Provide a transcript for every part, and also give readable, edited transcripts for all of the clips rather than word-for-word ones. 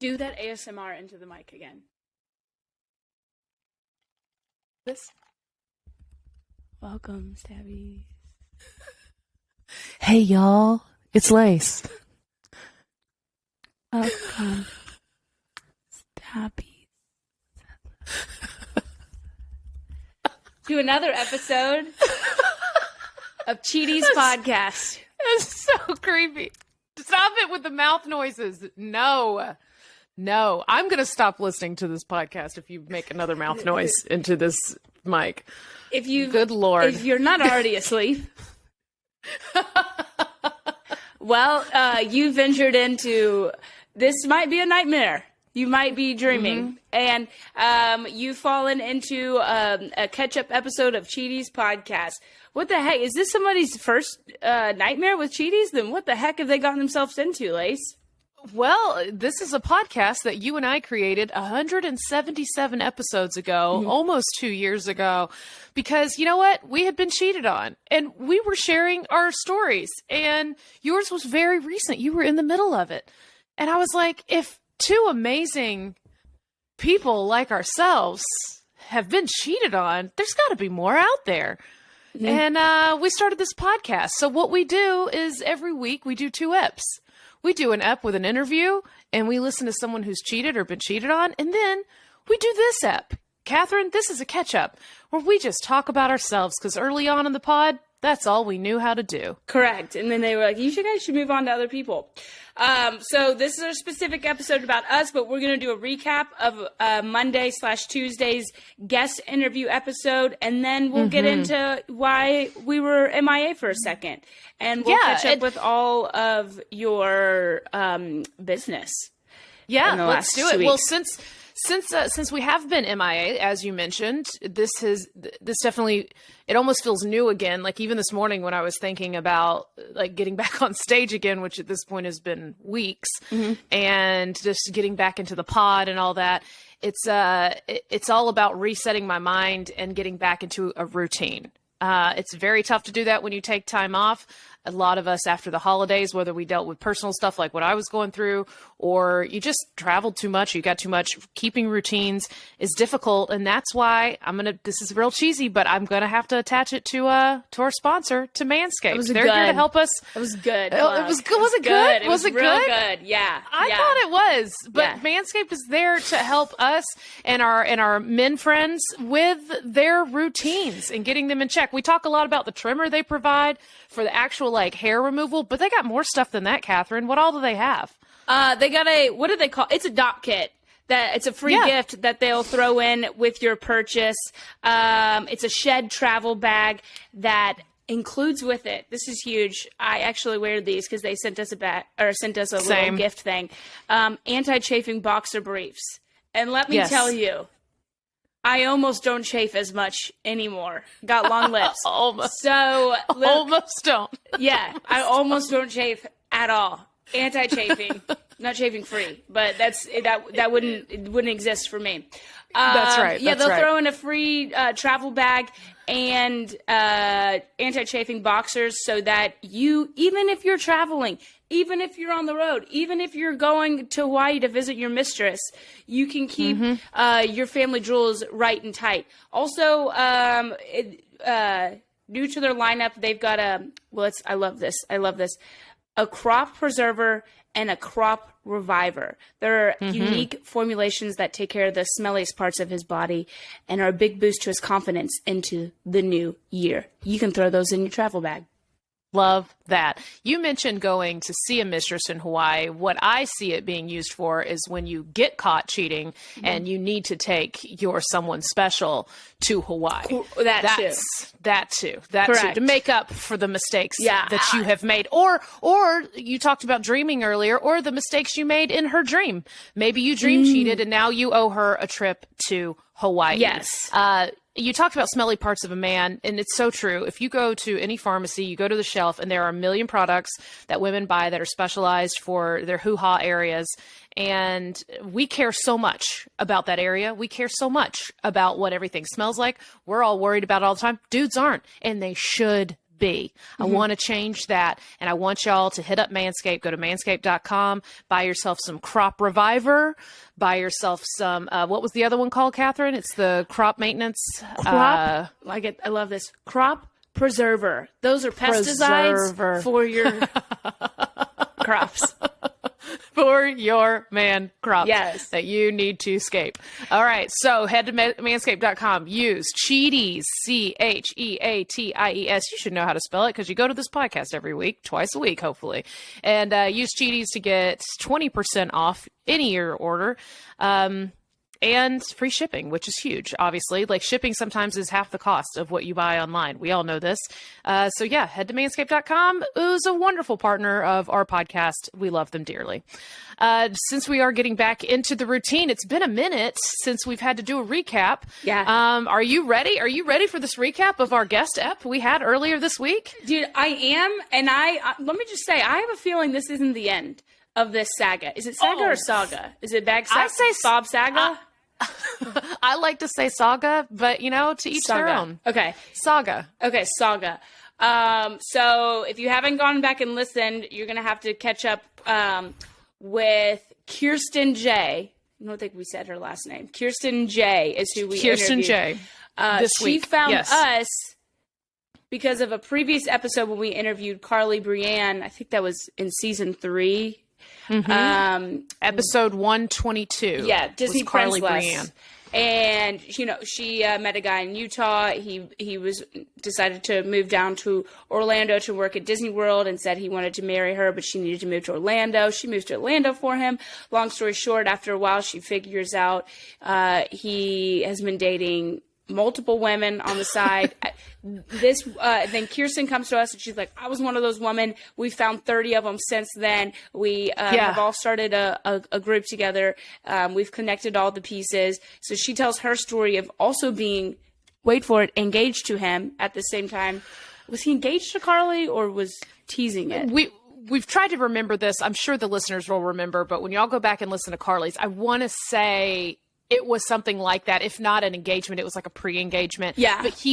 Do that ASMR into the mic again. This. Welcome, Stabbies. Hey, y'all. It's Lace. Welcome, Stabbies. To another episode of CHEATIES Podcast. That's so creepy. Stop it with the mouth noises. No. I'm going to stop listening to this podcast if you make another mouth noise into this mic. Good Lord. If you're not already asleep. Well, you ventured into, this might be a nightmare. You might be dreaming. And you've fallen into a Ketchup episode of CHEATIES Podcast. What the heck? Is this somebody's first nightmare with CHEATIES? Then what the heck have they gotten themselves into, Lace? Well, this is a podcast that you and I created 177 episodes ago, almost 2 years ago, because you know what? We had been cheated on and we were sharing our stories, and yours was very recent. You were in the middle of it. And I was like, if two amazing people like ourselves have been cheated on, there's got to be more out there. And we started this podcast. So what we do is every week we do 2 eps. We do an ep with an interview, and we listen to someone who's cheated or been cheated on, and then we do this ep. Catherine, this is a catch-up, where we just talk about ourselves, because early on in the pod, that's all we knew how to do. Correct. And then they were like, you guys should move on to other people. So this is a specific episode about us, but we're going to do a recap of Monday/Tuesday's guest interview episode, and then we'll get into why we were MIA for a second. And we'll catch up with all of your business. Yeah, let's do it. Well, since we have been MIA, as you mentioned, this definitely, it almost feels new again. Like even this morning when I was thinking about like getting back on stage again, which at this point has been weeks, and just getting back into the pod and all that, it's all about resetting my mind and getting back into a routine. It's very tough to do that when you take time off. A lot of us after the holidays, whether we dealt with personal stuff like what I was going through, or you just traveled too much, you got too much, keeping routines is difficult. And that's why this is real cheesy, but I'm going to have to attach it to our sponsor, to Manscaped. They're here to help us. It was good. It was good. Was it good? Was it real good? Yeah. I thought it was, but Manscaped is there to help us and our men friends with their routines and getting them in check. We talk a lot about the trimmer they provide for the actual like hair removal, but they got more stuff than that, Catherine. What all do they have? They got what do they call? It's a dop kit. That it's a free gift that they'll throw in with your purchase. It's a shed travel bag that includes with it. This is huge. I actually wear these because they sent us a little gift thing. Anti-chafing boxer briefs. And let me tell you, I almost don't chafe as much anymore. Got long lips. Almost. So almost don't. Yeah, I almost don't chafe at all. Anti-chafing, not chafing free, but that wouldn't exist for me. That's right. Yeah, they'll throw in a free travel bag and anti-chafing boxers so that even if you're traveling, even if you're on the road, even if you're going to Hawaii to visit your mistress, you can keep your family jewels right and tight. Also, new to their lineup, they've got I love this, a crop preserver and a crop reviver. They're unique formulations that take care of the smelliest parts of his body and are a big boost to his confidence into the new year. You can throw those in your travel bag. Love that. You mentioned going to see a mistress in Hawaii. What I see it being used for is when you get caught cheating and you need to take your someone special to Hawaii. That too. To make up for the mistakes that you have made. Or you talked about dreaming earlier, or the mistakes you made in her dream. Maybe you dream cheated and now you owe her a trip to Hawaii. Yes. You talked about smelly parts of a man, and it's so true. If you go to any pharmacy, you go to the shelf, and there are a million products that women buy that are specialized for their hoo-ha areas, and we care so much about that area. We care so much about what everything smells like. We're all worried about it all the time. Dudes aren't, and they should be. I want to change that. And I want y'all to hit up Manscaped. Go to manscaped.com, buy yourself some Crop Reviver, buy yourself some, what was the other one called, Catherine? It's the crop maintenance. I love this. Crop Preserver. Those are pesticides for your crops. For your man crops Yes. that you need to scape. All right. So head to manscaped.com. Use CHEATIES, CHEATIES. You should know how to spell it because you go to this podcast every week, twice a week, hopefully. And use CHEATIES to get 20% off any of your order. And free shipping, which is huge, obviously. Like, shipping sometimes is half the cost of what you buy online. We all know this. So yeah, head to manscaped.com. Who's a wonderful partner of our podcast. We love them dearly. Since we are getting back into the routine, it's been a minute since we've had to do a recap. Yeah. Are you ready? Are you ready for this recap of our guest ep we had earlier this week? Dude, I am. And let me just say, I have a feeling this isn't the end of this saga. Is it saga or saga? Is it Bob Saga? I like to say saga, but to each their own. Okay. Saga. Okay, saga. So if you haven't gone back and listened, you're going to have to catch up with Kirsten J. I don't think we said her last name. Kirsten J is who we Kirsten interviewed. J. She found us because of a previous episode when we interviewed Carly Brienne. I think that was in season 3. Mm-hmm. Episode 122. Yeah, Disney Carly Princess. Brienne. And she met a guy in Utah. He was decided to move down to Orlando to work at Disney World and said he wanted to marry her, but she needed to move to Orlando. She moved to Orlando for him. Long story short, after a while, she figures out he has been dating multiple women on the side. Then Kirsten comes to us and she's like, I was one of those women. We found 30 of them since then. We have all started a group together. We've connected all the pieces. So she tells her story of also being, wait for it, engaged to him at the same time. Was he engaged to Carly or was teasing it? We've tried to remember this. I'm sure the listeners will remember, but when y'all go back and listen to Carly's, I want to say it was something like that. If not an engagement, it was like a pre-engagement. Yeah. But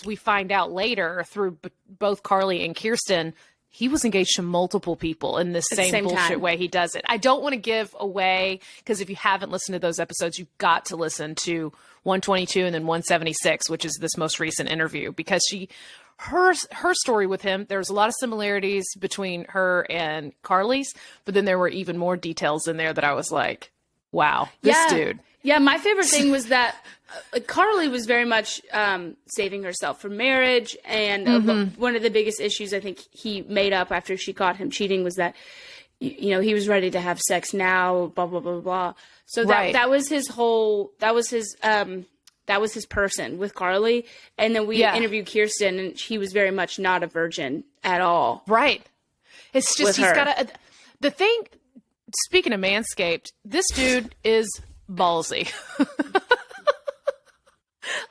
we find out later through both Carly and Kirsten, he was engaged to multiple people in this same bullshit time. way he does it. I don't want to give away, because if you haven't listened to those episodes, you've got to listen to 122 and then 176, which is this most recent interview, because her story with him, there's a lot of similarities between her and Carly's, but then there were even more details in there that I was like, wow, this dude. Yeah, my favorite thing was that Carly was very much saving herself for marriage. And one of the biggest issues I think he made up after she caught him cheating was that, he was ready to have sex now, blah, blah, blah, blah. So that was his person with Carly. And then we interviewed Kirsten and he was very much not a virgin at all. Right. It's just, he's got the thing, speaking of Manscaped, this dude is ballsy.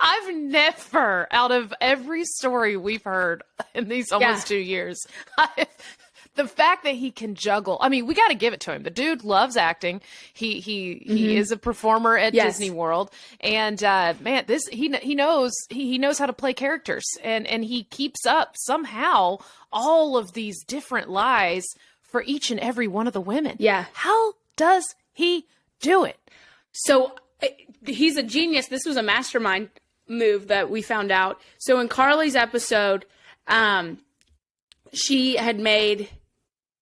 I've never, out of every story we've heard in these almost 2 years, the fact that he can juggle. I mean, we got to give it to him. The dude loves acting. He is a performer at Disney World, and man, he knows how to play characters, and he keeps up somehow all of these different lies for each and every one of the women. Yeah, how does he do it? So he's a genius. This was a mastermind move that we found out. So in Carly's episode, she had made,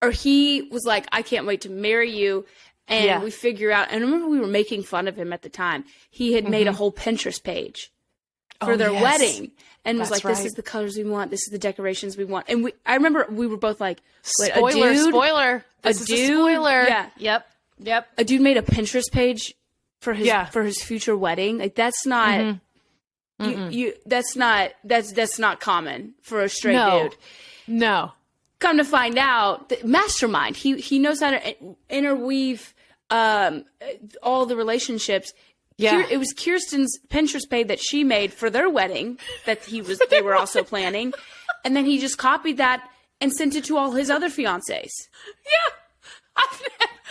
or he was like, I can't wait to marry you. And we figure out, and I remember we were making fun of him at the time. He had made a whole Pinterest page for their wedding. And was like, this is the colors we want. This is the decorations we want. And I remember we were both like, wait, spoiler. This is a spoiler. Yeah. Yep. A dude made a Pinterest page for his future wedding. Like, that's not that's not common for a straight dude. No. Come to find out, the mastermind. He knows how to interweave all the relationships. Yeah. It was Kirsten's Pinterest page that she made for their wedding that they were also planning, and then he just copied that and sent it to all his other fiancés. Yeah.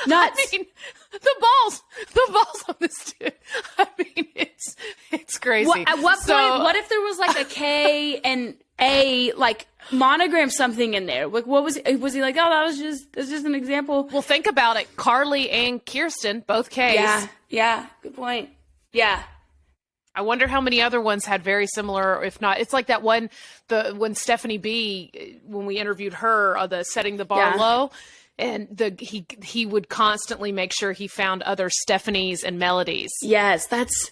Nuts. I mean, the balls on this dude. I mean, it's crazy. At what point? What if there was like a K and monogram something in there. Like, what was he like? Oh, that's just an example. Well, think about it. Carly and Kirsten, both K's. Yeah. Good point. Yeah. I wonder how many other ones had very similar, or if not. It's like that one, when Stephanie B, when we interviewed her, the setting the bar low, and he would constantly make sure he found other Stephanies and Melodies. Yes, that's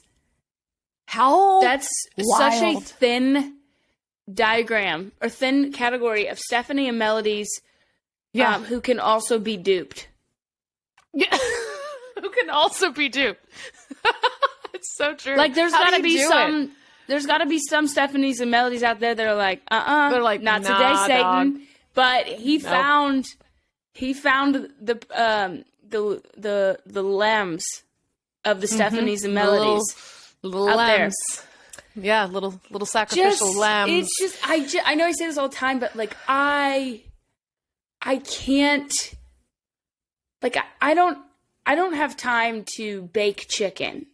wild. Such a thin diagram or thin category of Stephanie and Melodies, who can also be duped. Yeah, who can also be duped. It's so true. Like, there's got to be some Stephanies and Melodies out there that are like, they're like, not nah, today, Satan. dog. But he found the lems of the Stephanies and Melodies, little out lambs. There. Yeah, little sacrificial lambs. It's just, I know I say this all the time, but like, I can't, like, I don't have time to bake chicken.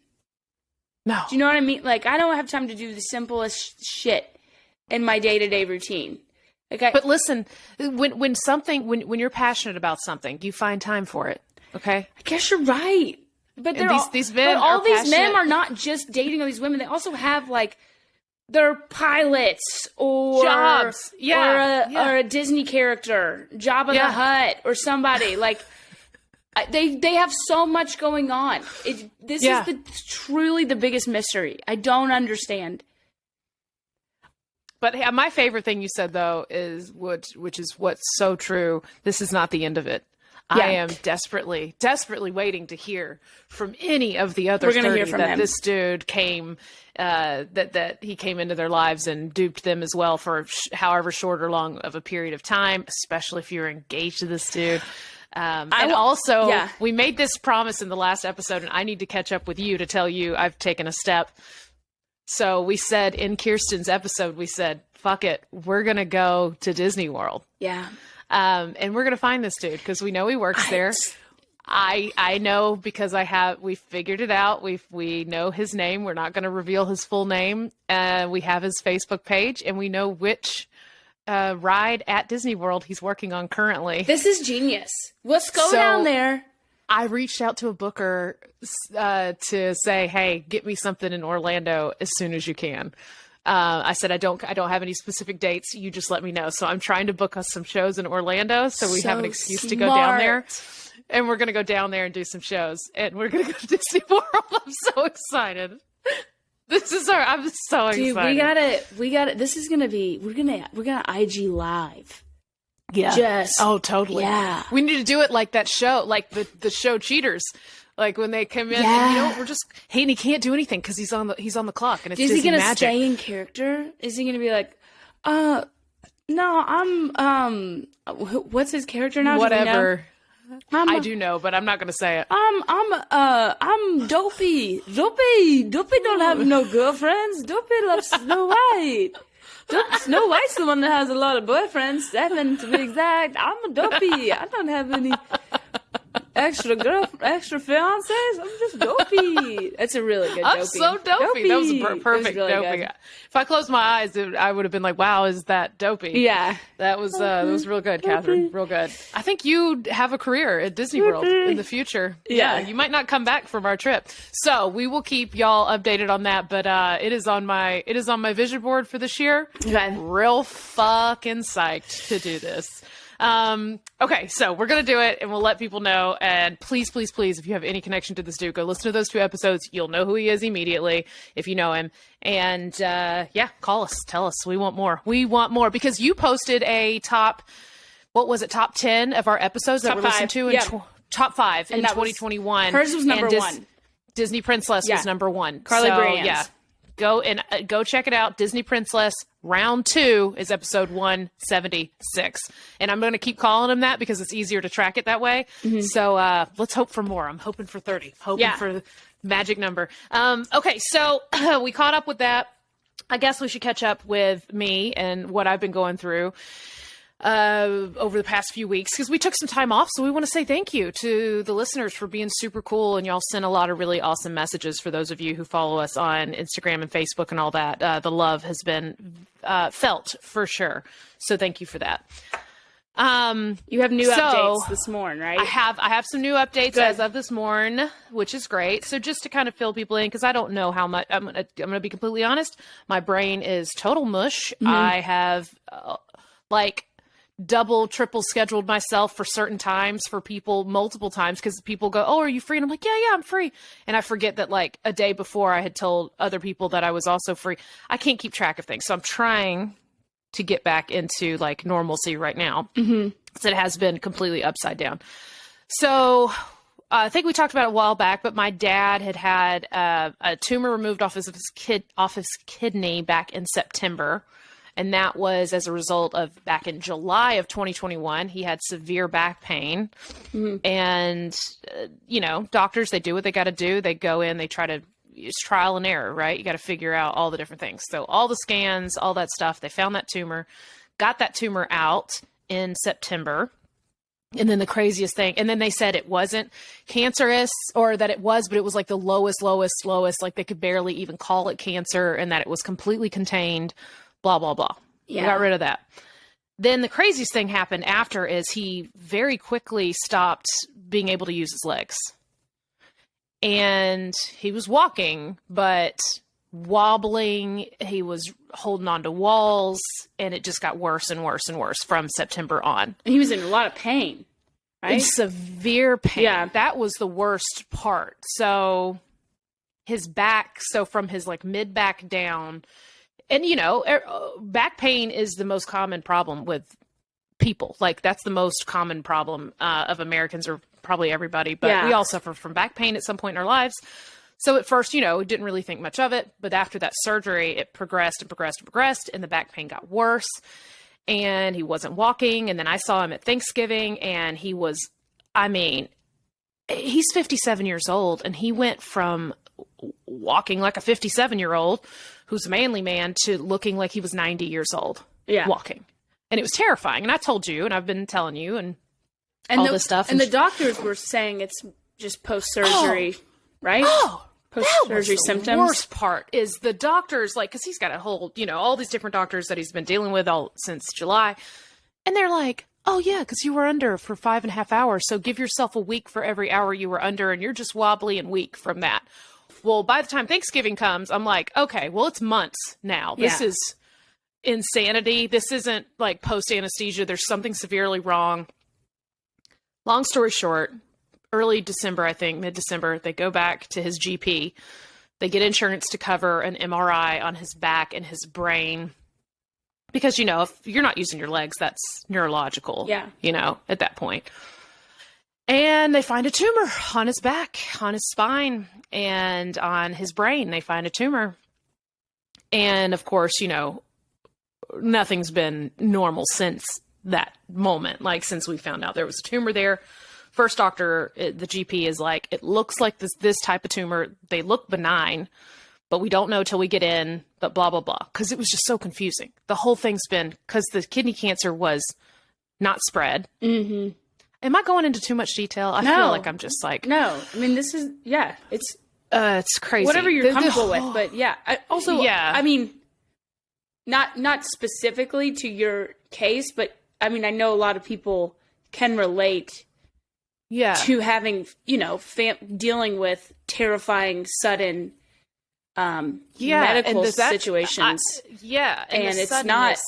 No. Do you know what I mean? Like, I don't have time to do the simplest shit in my day-to-day routine. But listen, when you're passionate about something, you find time for it. Okay? I guess you're right. But these men are not just dating all these women. They also have, like, they're pilots or jobs. or a Disney character, Jabba the Hutt or somebody. Like, they have so much going on. This is truly the biggest mystery. I don't understand. But my favorite thing you said, though, is which is what's so true. This is not the end of it. Yeah. I am desperately waiting to hear from any of the other 30 that this dude came, that he came into their lives and duped them as well for however short or long of a period of time, especially if you're engaged to this dude. We made this promise in the last episode, and I need to catch up with you to tell you I've taken a step. So we said in Kirsten's episode, we said, fuck it, we're going to go to Disney World. Yeah. And we're going to find this dude because we know he works there. I know because we figured it out. We know his name. We're not going to reveal his full name. We have his Facebook page, and we know which ride at Disney World he's working on currently. This is genius. Let's go down there. I reached out to a booker to say, hey, get me something in Orlando as soon as you can. I said, I don't have any specific dates. You just let me know. So I'm trying to book us some shows in Orlando so we have an excuse to go down there. And we're going to go down there and do some shows. And we're going to go to Disney World. I'm so excited. I'm so excited. We gotta, this is going to be, we're going to IG live. Yeah. Totally. Yeah. We need to do it like that show, like the show Cheaters. Like when they come in, and and he can't do anything because he's on the clock, and it's is he gonna stay in character? Is he gonna be like, no, I'm what's his character now? Whatever. I do know, but I'm not gonna say it. I'm Dopey. Dopey don't have no girlfriends. Dopey loves Snow White. Snow White's the one that has a lot of boyfriends, 7 to be exact. I'm a Dopey. I don't have any extra fiancés. I'm just Dopey. That's a really good Dopey. I'm so Dopey. That was a perfect really Dopey. Good. If I closed my eyes, I would have been like, wow, is that Dopey? Yeah. That was real good, Katherine. Real good. I think you'd have a career at Disney World in the future. Yeah. You might not come back from our trip. So we will keep y'all updated on that, but it is on my vision board for this year. Okay. Real fucking psyched to do this. Okay, so we're going to do it and we'll let people know. And please, please, please, if you have any connection to this dude, go listen to those 2 episodes. You'll know who he is immediately if you know him. And, call us, tell us. We want more. We want more because you posted a top 10 of our episodes that were listened to in top 5 in 2021. Hers was number 1. Disney Princess was number 1. Carly Brian's. Yeah. Go check it out. Disney Princess Round 2 is episode 176. And I'm going to keep calling them that because it's easier to track it that way. Mm-hmm. So let's hope for more. I'm hoping for 30. Hoping for the magic number. Okay, so we caught up with that. I guess we should catch up with me and what I've been going through over the past few weeks because we took some time off. So we want to say thank you to the listeners for being super cool. And y'all sent a lot of really awesome messages for those of you who follow us on Instagram and Facebook and all that. The love has been felt for sure. So thank you for that. You have new updates this morning, right? I have some new updates as of this morning, which is great. So just to kind of fill people in, because I don't know how much, I'm gonna be completely honest. My brain is total mush. I have double, triple scheduled myself for certain times for people multiple times, because people go, "Oh, are you free?" And I'm like, yeah, I'm free. And I forget that like a day before I had told other people that I was also free. I can't keep track of things. So I'm trying to get back into like normalcy right now. So it has been completely upside down. So I think we talked about it a while back, but my dad had a tumor removed off his kidney back in September. And that was as a result of back in July of 2021, he had severe back pain. And, doctors, they do what they got to do. They go in, they try to use trial and error, right? You got to figure out all the different things. So all the scans, all that stuff, they found that tumor, got that tumor out in September. And then the craziest thing, and then they said it wasn't cancerous, or that it was, but it was like the lowest, like they could barely even call it cancer, and that it was completely contained, blah, blah, blah. Yeah. We got rid of that. Then the craziest thing happened after is he very quickly stopped being able to use his legs. And he was walking, but wobbling. He was holding on to walls, and it just got worse and worse and worse from September on. And he was in a lot of pain, right? In severe pain. Yeah. That was the worst part. So his back, so from his like mid back down, and back pain is the most common problem with people. Like that's the most common problem of Americans, or probably everybody, but we all suffer from back pain at some point in our lives. So at first, we didn't really think much of it, but after that surgery, it progressed and progressed and progressed, and the back pain got worse, and he wasn't walking. And then I saw him at Thanksgiving, and he was, he's 57 years old, and he went from walking like a 57-year-old who's a manly man to looking like he was 90 years old walking. And it was terrifying. And I told you, and I've been telling you, and all this stuff. And the doctors were saying it's just post-surgery, right? Oh, post-surgery symptoms. The worst part is the doctors, like, because he's got a whole, all these different doctors that he's been dealing with all since July. And they're like, oh, yeah, because you were under for 5.5 hours. So give yourself a week for every hour you were under, and you're just wobbly and weak from that. Well, by the time Thanksgiving comes, I'm like, okay, well, it's months now. This is insanity. This isn't like post-anesthesia. There's something severely wrong. Long story short, early December, I think, mid-December, they go back to his GP. They get insurance to cover an MRI on his back and his brain. Because, if you're not using your legs, that's neurological, at that point. And they find a tumor on his back, on his spine, and on his brain. They find a tumor. And, of course, nothing's been normal since that moment, like since we found out there was a tumor there. First doctor, the GP is like, it looks like this type of tumor. They look benign, but we don't know till we get in, but blah, blah, blah. Because it was just so confusing. The whole thing's been, because the kidney cancer was not spread. Mm-hmm. Am I going into too much detail? I feel like I'm just like... No. This is... Yeah. It's crazy. Whatever you're comfortable with, but yeah. Not specifically to your case, but I know a lot of people can relate to having, dealing with terrifying, sudden medical situations. And it's not,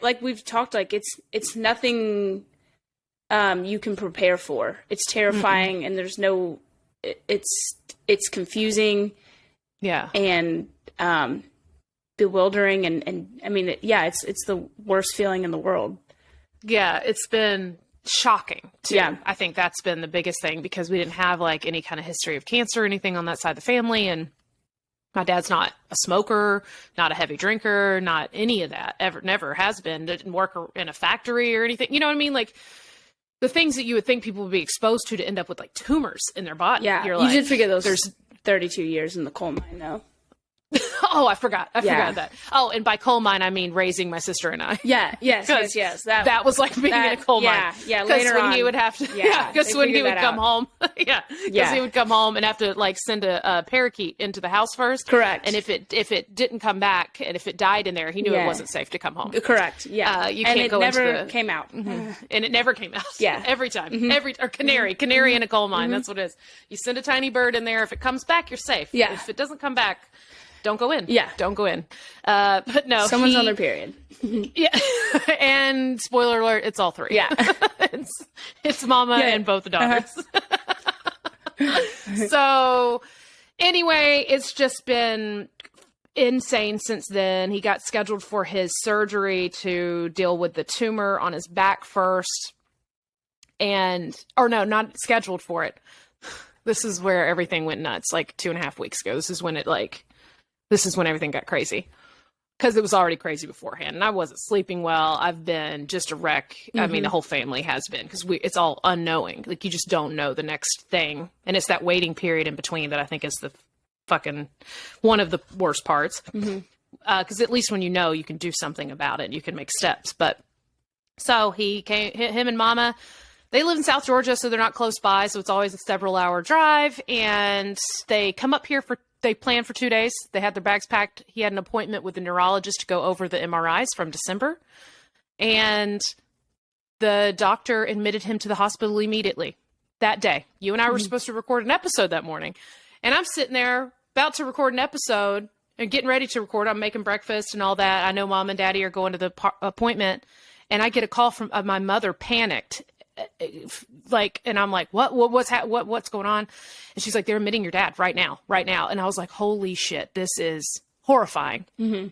like we've talked, like it's nothing you can prepare for. It's terrifying, and there's no, it's confusing. Yeah. And bewildering, and it's the worst feeling in the world. Yeah, it's been shocking too. Yeah. I think that's been the biggest thing, because we didn't have like any kind of history of cancer or anything on that side of the family, and my dad's not a smoker, not a heavy drinker, not any of that. Never has been. Didn't work in a factory or anything. You know what I mean? Like the things that you would think people would be exposed to end up with like tumors in their body. Yeah, you did forget those. There's 32 years in the coal mine, though. Oh, I forgot that. Oh, and by coal mine, I mean raising my sister and I. Yeah. Yes. That was like being in a coal mine. Yeah. Later when he would have to. Yeah. Because when he would come home. Yeah. Because he would come home and have to like send a parakeet into the house first. Correct. And if it didn't come back and if it died in there, he knew it wasn't safe to come home. Correct. Yeah. You can't go into never came out. And it never came out. Yeah. Every time. Or canary in a coal mine. That's what it is. You send a tiny bird in there. If it comes back, you're safe. Yeah. If it doesn't come back, don't go in. Yeah. Don't go in. But no. Someone's on their period. Yeah. And spoiler alert, it's all three. Yeah. it's mama and both the daughters. So anyway, it's just been insane since then. He got scheduled for his surgery to deal with the tumor on his back first. Not scheduled for it. This is where everything went nuts, like 2.5 weeks ago. This is when everything got crazy. Because it was already crazy beforehand. And I wasn't sleeping well. I've been just a wreck. I mean, the whole family has been. Because it's all unknowing. Like, you just don't know the next thing. And it's that waiting period in between that I think is the fucking one of the worst parts. Because at least when you know, you can do something about it. You can make steps. But so him and mama, they live in South Georgia, so they're not close by. So it's always a several-hour drive. And they come up here they planned for 2 days. They had their bags packed. He had an appointment with a neurologist to go over the MRIs from December. And the doctor admitted him to the hospital immediately that day. You and I were supposed to record an episode that morning. And I'm sitting there about to record an episode and getting ready to record. I'm making breakfast and all that. I know mom and daddy are going to the appointment. And I get a call from my mother, panicked. And I'm like, what's going on? And she's like, they're admitting your dad right now. And I was like, holy shit, this is horrifying. To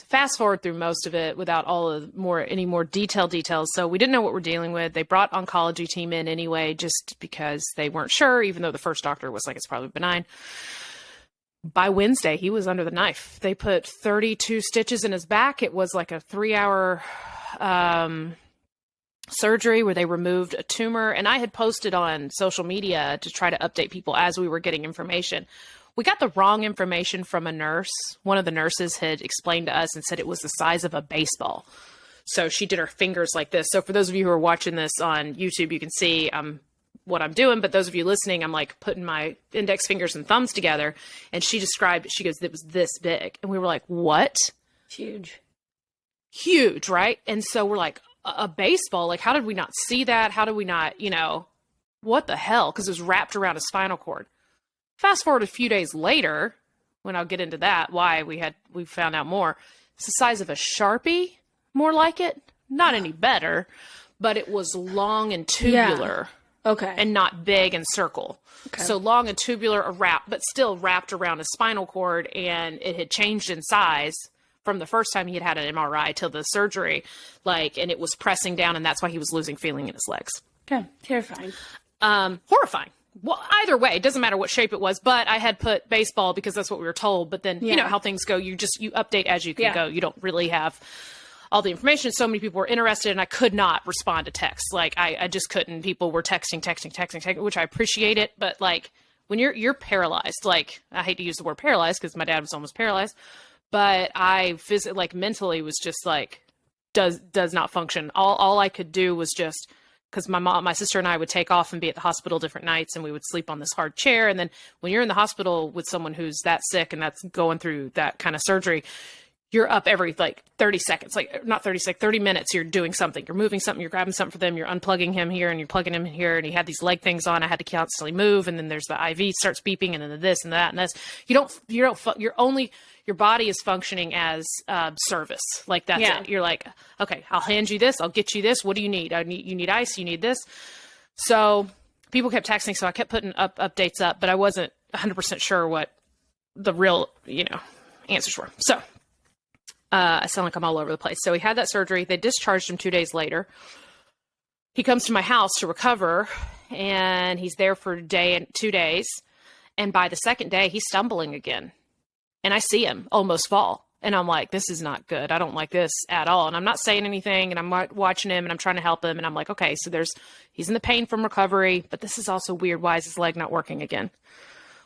fast forward through most of it without any more detailed details. So we didn't know what we're dealing with. They brought oncology team in anyway, just because they weren't sure, even though the first doctor was like, it's probably benign. By Wednesday, he was under the knife. They put 32 stitches in his back. It was like a 3-hour, surgery where they removed a tumor. And I had posted on social media to try to update people as we were getting information. We got the wrong information from a nurse. One of the nurses had explained to us and said it was the size of a baseball. So she did her fingers like this. So for those of you who are watching this on YouTube, you can see what I'm doing. But those of you listening, I'm like putting my index fingers and thumbs together. And she described it. She goes, it was this big. And we were like, what? Huge, right? And so we're like, a baseball, like how did we not see that? How did we not, what the hell? Because it was wrapped around a spinal cord. Fast forward a few days later, when I'll get into that, why we found out more. It's the size of a Sharpie, more like it. Not any better, but it was long and tubular. Yeah. Okay. And not big and circle. Okay. So long and tubular, but still wrapped around a spinal cord, and it had changed in size from the first time he had an MRI till the surgery, and it was pressing down, and that's why he was losing feeling in his legs. Okay. Terrifying. Horrifying. Well, either way, it doesn't matter what shape it was, but I had put baseball because that's what we were told. But then, you know how things go. You update as you can go. You don't really have all the information. So many people were interested, and I could not respond to texts. I just couldn't. People were texting, which I appreciate it. But when you're paralyzed, I hate to use the word paralyzed because my dad was almost paralyzed. But I mentally was just does not function. All I could do was just, because my sister and I would take off and be at the hospital different nights, and we would sleep on this hard chair. And then when you're in the hospital with someone who's that sick and that's going through that kind of surgery, you're up every 30 seconds, not 30 seconds, 30 minutes. You're doing something, you're moving something, you're grabbing something for them, you're unplugging him here and you're plugging him here. And he had these leg things on. I had to constantly move. And then there's the IV starts beeping, and then the this and that and this. Your body is functioning as service. That's it. You're like, okay, I'll hand you this. I'll get you this. What do you need? You need ice. You need this. So people kept texting. So I kept putting updates up, but I wasn't 100% sure what the real, answers were. So I sound like I'm all over the place. So he had that surgery. They discharged him 2 days later. He comes to my house to recover, and he's there for a day and 2 days. And by the second day, he's stumbling again. And I see him almost fall. And I'm like, this is not good. I don't like this at all. And I'm not saying anything, and I'm watching him, and I'm trying to help him. And I'm like, okay, so he's in the pain from recovery, but this is also weird. Why is his leg not working again?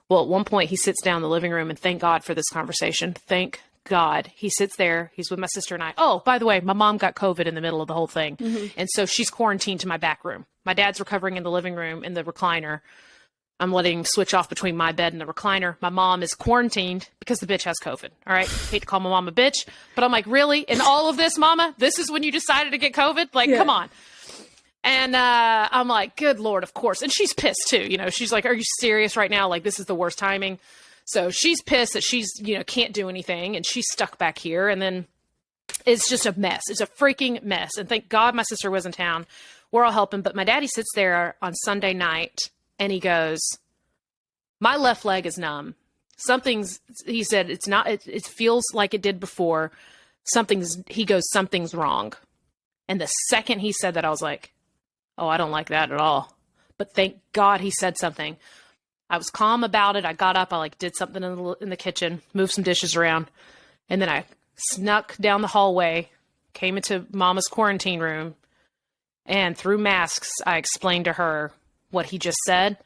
Well, at one point he sits down in the living room, and thank God for this conversation. Thank God. He sits there. He's with my sister and I. Oh, by the way, my mom got COVID in the middle of the whole thing. And so she's quarantined to my back room. My dad's recovering in the living room in the recliner. I'm letting him switch off between my bed and the recliner. My mom is quarantined because the bitch has COVID. All right. Hate to call my mom a bitch, but I'm like, really? In all of this, mama, this is when you decided to get COVID? Like, come on. And I'm like, good Lord, of course. And she's pissed too. You know, she's like, are you serious right now? Like, this is the worst timing. So she's pissed that she's, you know, can't do anything. And she's stuck back here. And then it's just a mess. It's a freaking mess. And thank God my sister was in town. We're all helping. But my daddy sits there on Sunday night and he goes, my left leg is numb. He said, it's not, it feels like it did before. He goes, something's wrong. And the second he said that, I was like, oh, I don't like that at all. But thank God he said something. I was calm about it. I got up. I did something in the kitchen, moved some dishes around. And then I snuck down the hallway, came into Mama's quarantine room. And through masks, I explained to her what he just said.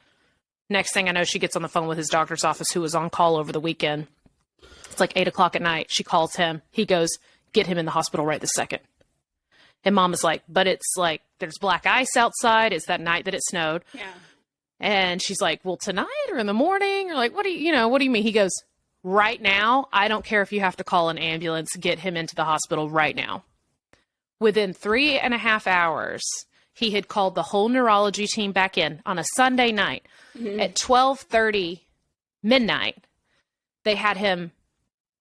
Next thing I know, she gets on the phone with his doctor's office, who was on call over the weekend. It's like 8:00 at night. She calls him. He goes, get him in the hospital right this second. And Mama's like, but it's like, there's black ice outside. It's that night that it snowed. Yeah. And she's like, well, tonight or in the morning? Or like, what do you mean? He goes, right now, I don't care if you have to call an ambulance, get him into the hospital right now. Within 3.5 hours, he had called the whole neurology team back in on a Sunday night. At 12:30 midnight. They had him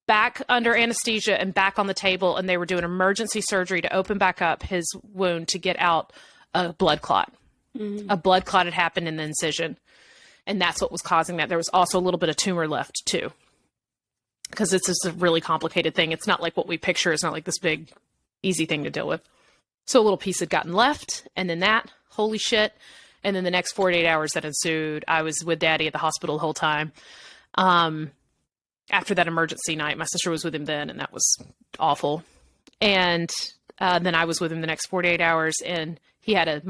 back under anesthesia and back on the table, and they were doing emergency surgery to open back up his wound to get out a blood clot. A blood clot had happened in the incision, and that's what was causing that. There was also a little bit of tumor left, too, because it's just a really complicated thing. It's not like what we picture. It's not like this big, easy thing to deal with. So a little piece had gotten left, and then that, holy shit. And then the next 48 hours that ensued, I was with Daddy at the hospital the whole time. After that emergency night, my sister was with him then, and that was awful. And then I was with him the next 48 hours, and he had a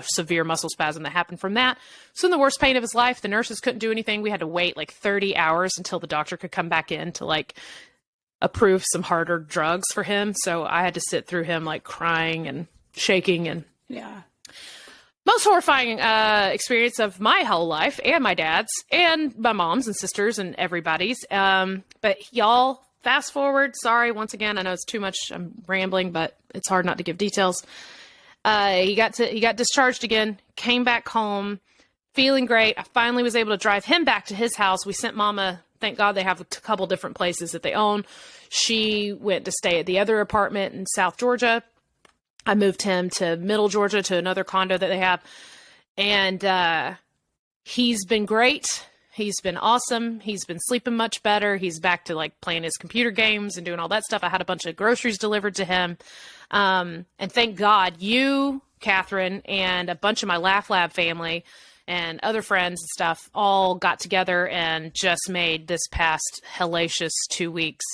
severe muscle spasm that happened from that. So in the worst pain of his life, the nurses couldn't do anything. We had to wait 30 hours until the doctor could come back in to approve some harder drugs for him. So I had to sit through him crying and shaking and most horrifying experience of my whole life and my dad's and my mom's and sisters and everybody's. But y'all, fast forward. Sorry, once again, I know it's too much. I'm rambling, but it's hard not to give details. He got discharged again, came back home, feeling great. I finally was able to drive him back to his house. We sent Mama, thank God they have a couple different places that they own. She went to stay at the other apartment in South Georgia. I moved him to Middle Georgia to another condo that they have. And he's been great. He's been awesome. He's been sleeping much better. He's back to playing his computer games and doing all that stuff. I had a bunch of groceries delivered to him. And thank God you, Catherine, and a bunch of my Laugh Lab family and other friends and stuff all got together and just made this past hellacious 2 weeks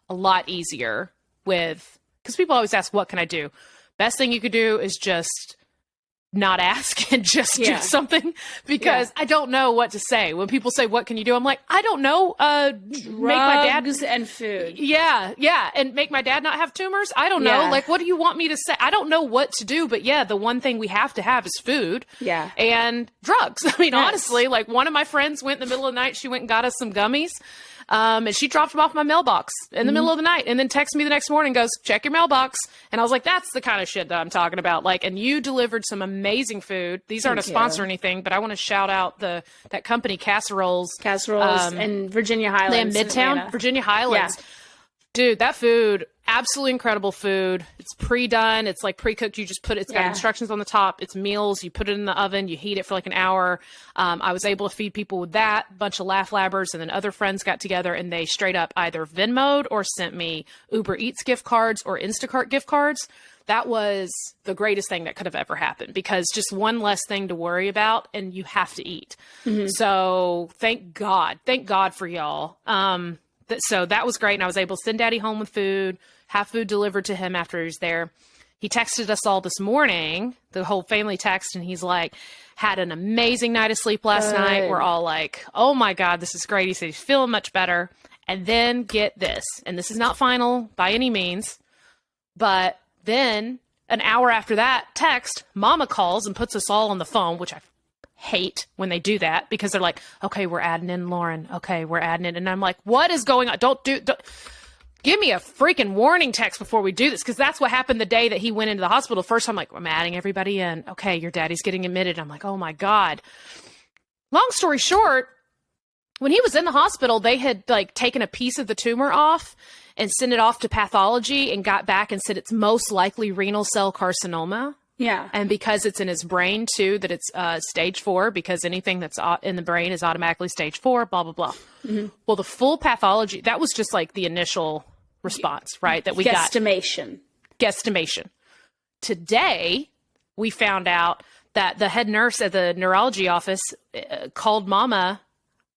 a lot easier because people always ask, what can I do? Best thing you could do is just not ask and just do something because I don't know what to say. When people say, what can you do? I'm like, I don't know. Make my dad and food. Yeah. And make my dad not have tumors. I don't know. What do you want me to say? I don't know what to do, but the one thing we have to have is food. Yeah. And drugs. I mean, honestly, one of my friends went in the middle of the night. She went and got us some gummies. And she dropped them off my mailbox in the middle of the night and then texted me the next morning and goes, check your mailbox. And I was like, that's the kind of shit that I'm talking about. And you delivered some amazing food. These aren't a sponsor or anything, but I want to shout out that company Casseroles in Virginia Highlands. They in Midtown, Virginia Highlands. Yeah. Dude, that food, absolutely incredible food. It's pre-done. It's pre-cooked. You just it's got instructions on the top. It's meals. You put it in the oven. You heat it for an hour. I was able to feed people with that. A bunch of Laugh Labbers and then other friends got together and they straight up either Venmo'd or sent me Uber Eats gift cards or Instacart gift cards. That was the greatest thing that could have ever happened because just one less thing to worry about and you have to eat. Mm-hmm. So thank God for y'all. So that was great. And I was able to send Daddy home with food, have food delivered to him after he was there. He texted us all this morning, the whole family text, and he's like, Had an amazing night of sleep last night. We're all like, oh my God, this is great. He said he's feeling much better. And then get this, and this is not final by any means, but then an hour after that text, Mama calls and puts us all on the phone, which I hate when they do that, because they're like, okay, we're adding in Lauren. Okay, we're adding in. And I'm like, what is going on? Don't give me a freaking warning text before we do this, because that's what happened the day that he went into the hospital. First, I'm like, I'm adding everybody in. Okay, your daddy's getting admitted. I'm like, oh my God. Long story short, when he was in the hospital, they had like taken a piece of the tumor off and sent it off to pathology and got back and said it's most likely renal cell carcinoma. Yeah. And because it's in his brain too, that it's stage 4, because anything that's in the brain is automatically stage 4, blah, blah, blah. Mm-hmm. Well, the full pathology, that was just like the initial response, right? That we Guesstimation. Today, we found out that the head nurse at the neurology office called Mama,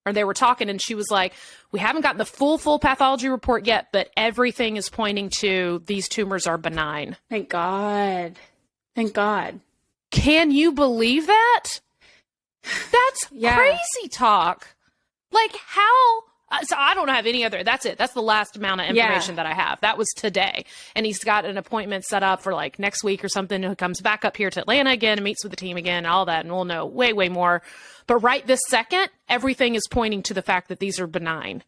or they were talking, and she was like, we haven't gotten the full pathology report yet, but everything is pointing to these tumors are benign. Thank God. Thank God. Can you believe that? That's crazy talk. Like, how? So I don't have any other. That's it. That's the last amount of information that I have. That was today. And he's got an appointment set up for like next week or something. He comes back up here to Atlanta again and meets with the team again and all that. And we'll know way, way more. But right this second, everything is pointing to the fact that these are benign.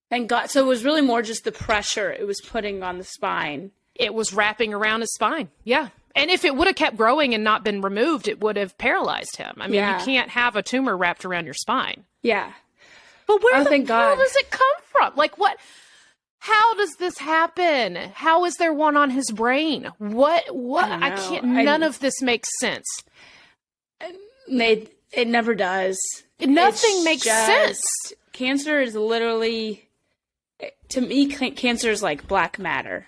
Thank God. So it was really more just the pressure it was putting on the spine. It was wrapping around his spine. Yeah. And if it would have kept growing and not been removed, it would have paralyzed him. I mean, you can't have a tumor wrapped around your spine. Yeah. But where the hell does it come from? Like, what? How does this happen? How is there one on his brain? What? I can't. None of this makes sense. It never does. Nothing makes sense. Cancer is literally, to me, cancer is like black matter.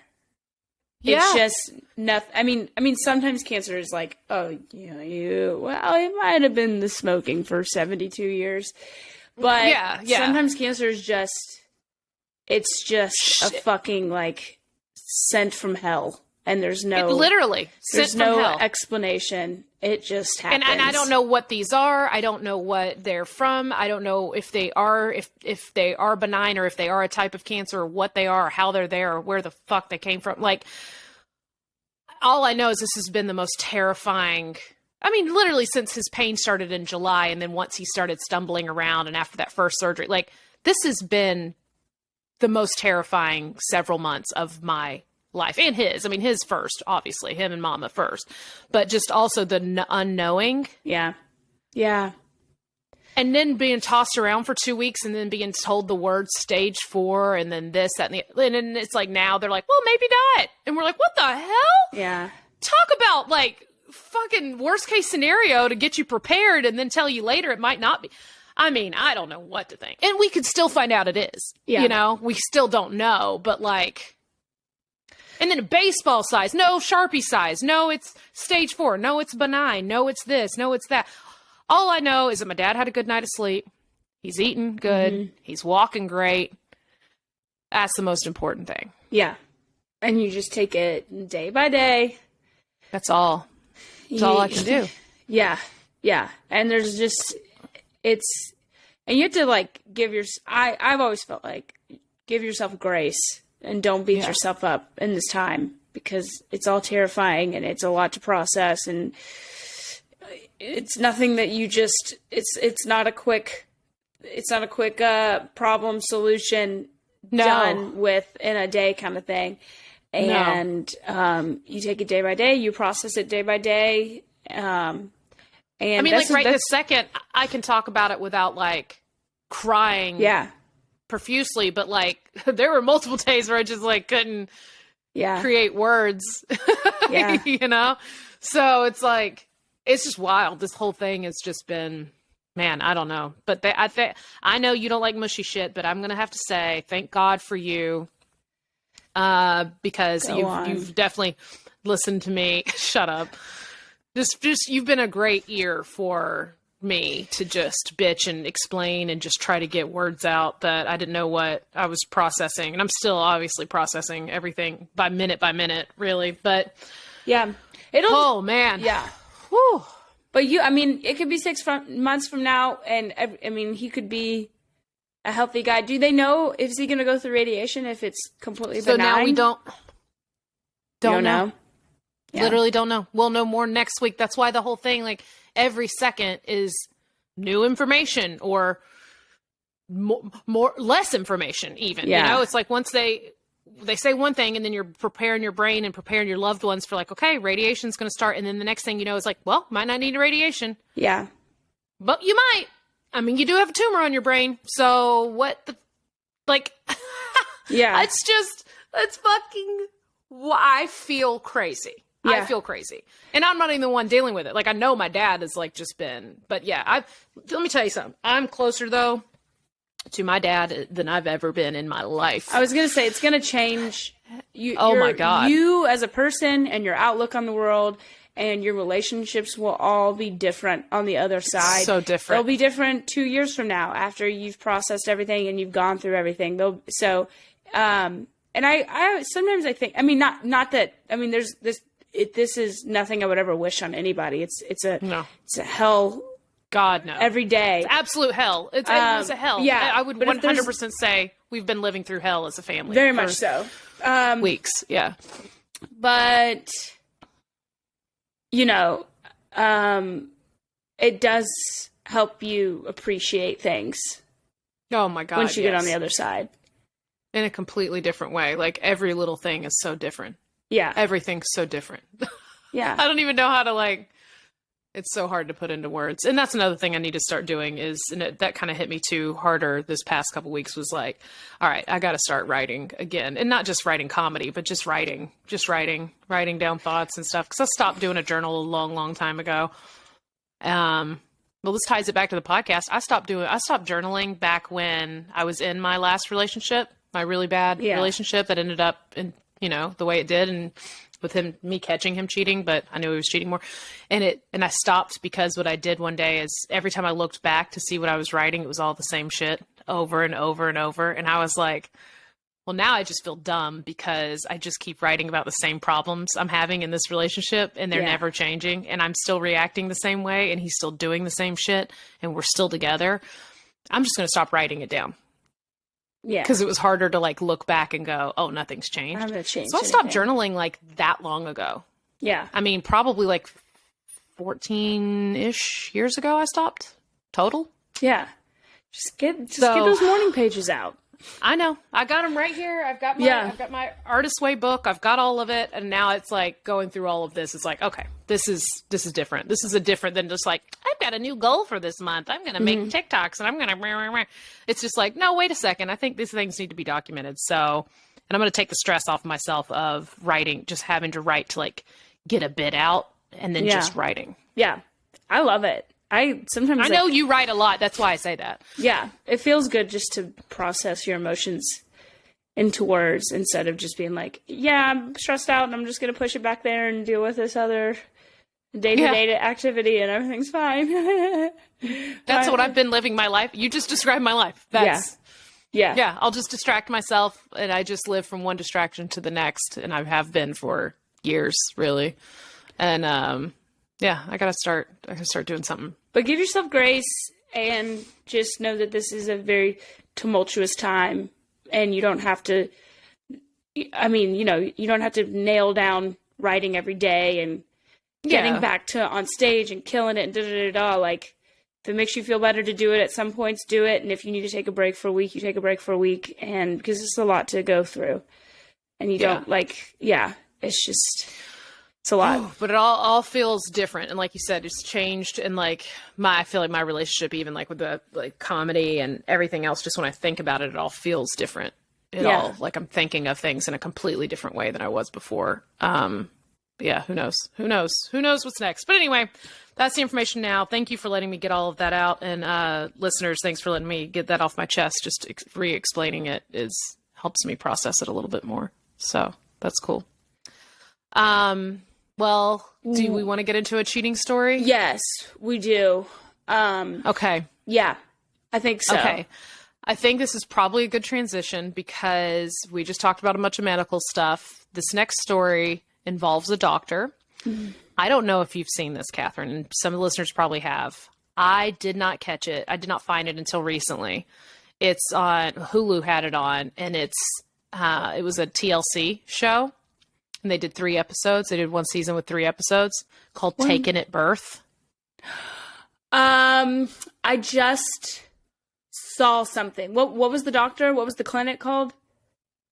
Yeah. It's just nothing. I mean, sometimes cancer is like, oh, well, it might have been the smoking for 72 years. But sometimes cancer is it's just a fucking like sent from hell. And there's no explanation. It just happens. And I don't know what these are. I don't know what they're from. I don't know if they are benign, or if they are a type of cancer, or what they are, or how they're there, or where the fuck they came from. Like, all I know is this has been the most terrifying. I mean, literally since his pain started in July, and then once he started stumbling around, and after that first surgery, like, this has been the most terrifying several months of my life, and his. I mean, his first, obviously, him and Mama first, but just also the unknowing. Yeah. Yeah. And then being tossed around for 2 weeks, and then being told the word stage 4, and then this, that, and then it's like, now they're like, well, maybe not. And we're like, what the hell? Yeah. Talk about like fucking worst case scenario to get you prepared, and then tell you later it might not be. I mean, I don't know what to think. And we could still find out it is. Yeah. We still don't know, but like, and then a baseball size, no Sharpie size, no, it's stage 4, no, it's benign, no, it's this, no, it's that. All I know is that my dad had a good night of sleep. He's eating good. Mm-hmm. He's walking great. That's the most important thing. Yeah. And you just take it day by day. That's all. That's all I can do. Yeah. Yeah. And there's just, and you have to like I've always felt like give yourself grace and don't beat yourself up in this time, because it's all terrifying and it's a lot to process, and it's nothing that you just, it's not a quick problem solution done with in a day kind of thing. And you take it day by day, you process it day by day. And I mean, like right this second, I can talk about it without like crying profusely, but like there were multiple days where I just like couldn't create words, So it's like, it's just wild. This whole thing has just been, man, I don't know. But I know you don't like mushy shit, but I'm going to have to say, thank God for you. Because you've definitely listened to me. Shut up. Just you've been a great ear for me to just bitch and explain and just try to get words out that I didn't know what I was processing. And I'm still obviously processing everything by minute, really. But yeah, oh man. Yeah. Whew. But I mean, it could be 6 months from now, and I mean, he could be a healthy guy. Do they know, is he going to go through radiation if it's completely benign? So now we don't know. Yeah. Literally don't know. We'll know more next week. That's why the whole thing, like, every second is new information or less information even. Yeah. You know, it's like once they say one thing and then you're preparing your brain and preparing your loved ones for like, okay, radiation's going to start. And then the next thing you know is like, well, might not need a radiation. Yeah. But you might. I mean, you do have a tumor on your brain. So what the, like, yeah, it's fucking, I feel crazy. Yeah. I feel crazy. And I'm not even the one dealing with it. Like, I know my dad has like just been, but yeah, let me tell you something. I'm closer though to my dad than I've ever been in my life. I was going to say, it's going to change you. Oh my God. You as a person and your outlook on the world and your relationships will all be different on the other side. So different. They'll be different 2 years from now after you've processed everything and you've gone through everything. And I sometimes I think, I mean, not that, I mean, there's this, this is nothing I would ever wish on anybody. It's a hell. God, no. Every day. It's absolute hell. It's a hell. Yeah. I would 100% say we've been living through hell as a family. Very much so. Weeks. Yeah. But, you know, it does help you appreciate things. Oh my God. Once you get on the other side. In a completely different way. Like every little thing is so different. Yeah. Everything's so different. Yeah. I don't even know how to like, it's so hard to put into words. And that's another thing I need to start doing is, and that kind of hit me too harder this past couple weeks was like, all right, I got to start writing again. And not just writing comedy, but just writing down thoughts and stuff. Cause I stopped doing a journal a long, long time ago. Well, this ties it back to the podcast. I stopped journaling back when I was in my last relationship, my really bad relationship that ended up in, you know, the way it did. And with me catching him cheating, but I knew he was cheating more. And I stopped because what I did one day is every time I looked back to see what I was writing, it was all the same shit over and over and over. And I was like, well, now I just feel dumb because I just keep writing about the same problems I'm having in this relationship and they're never changing. And I'm still reacting the same way and he's still doing the same shit and we're still together. I'm just going to stop writing it down. Yeah. Because it was harder to like look back and go, oh, nothing's changed. I'm going to change. So I stopped journaling like that long ago. Yeah. I mean, probably like 14-ish years ago I stopped total. Yeah. Just get those morning pages out. I know. I got them right here. I've got my Artist's Way book. I've got all of it. And now it's like going through all of this. It's like, okay, this is different. This is a different than just like, I've got a new goal for this month. I'm going to make TikToks and I'm going to, it's just like, no, wait a second. I think these things need to be documented. So, and I'm going to take the stress off myself of writing, just having to write to like get a bit out and then just writing. Yeah. I love it. I know you write a lot. That's why I say that. Yeah. It feels good just to process your emotions into words instead of just being like, yeah, I'm stressed out and I'm just going to push it back there and deal with this other day-to-day activity and everything's fine. That's what I've been living my life. You just described my life. Yeah. I'll just distract myself and I just live from one distraction to the next. And I have been for years, really. And, I gotta start doing something. But give yourself grace and just know that this is a very tumultuous time and you don't have to, I mean, you know, you don't have to nail down writing every day and getting back to on stage and killing it and da-da-da-da. Like, if it makes you feel better to do it at some points, do it. And if you need to take a break for a week, you take a break for a week. And because it's a lot to go through and you don't it's just... It's a lot. But it all feels different. And like you said, it's changed. And like I feel like my relationship, even like with the like comedy and everything else, just when I think about it, it all feels different. It all like I'm thinking of things in a completely different way than I was before. Who knows? Who knows what's next? But anyway, that's the information now. Thank you for letting me get all of that out. And listeners, thanks for letting me get that off my chest. Just re-explaining it helps me process it a little bit more. So that's cool. Well, do we want to get into a cheating story? Yes, we do. Okay. Yeah, I think so. Okay. I think this is probably a good transition because we just talked about a bunch of medical stuff. This next story involves a doctor. I don't know if you've seen this, Catherine, and some of the listeners probably have. I did not catch it. I did not find it until recently. It's on Hulu, had it on, and it was a TLC show, and they did 3 episodes. They did one season with 3 episodes called Taken at Birth. I just saw something. What was the doctor? What was the clinic called?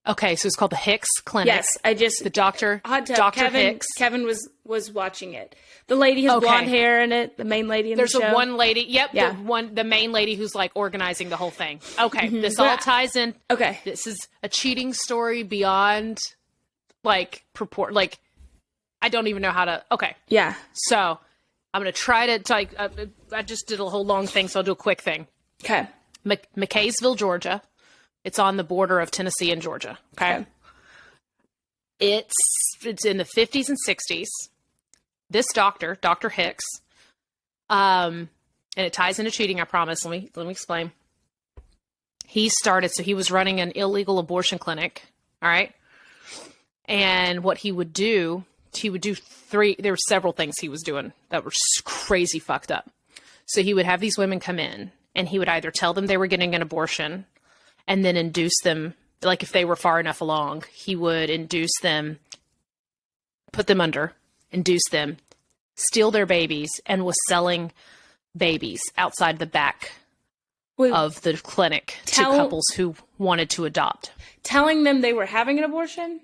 Okay, so it's called the Hicks Clinic. Yes, the doctor, hot tub. Dr. Hicks. Kevin was watching it. The lady has blonde hair in it. The main lady in the show. There's one lady. Yep, yeah. the main lady who's like organizing the whole thing. Okay, this all ties in. Okay, this is a cheating story beyond like purport. Like, I don't even know how to. Okay, yeah. So I'm gonna try to like. I just did a whole long thing, so I'll do a quick thing. Okay, McKaysville, Georgia. It's on the border of Tennessee and Georgia. Okay. It's in the 50s and 60s. This doctor, Dr. Hicks, and it ties into cheating, I promise. Let me explain. He was running an illegal abortion clinic. All right. And what he would do 3, there were several things he was doing that were crazy fucked up. So he would have these women come in, and he would either tell them they were getting an abortion and then induce them, like if they were far enough along, he would induce them, put them under, induce them, steal their babies, and was selling babies outside the back of the clinic to couples who wanted to adopt. Telling them they were having an abortion?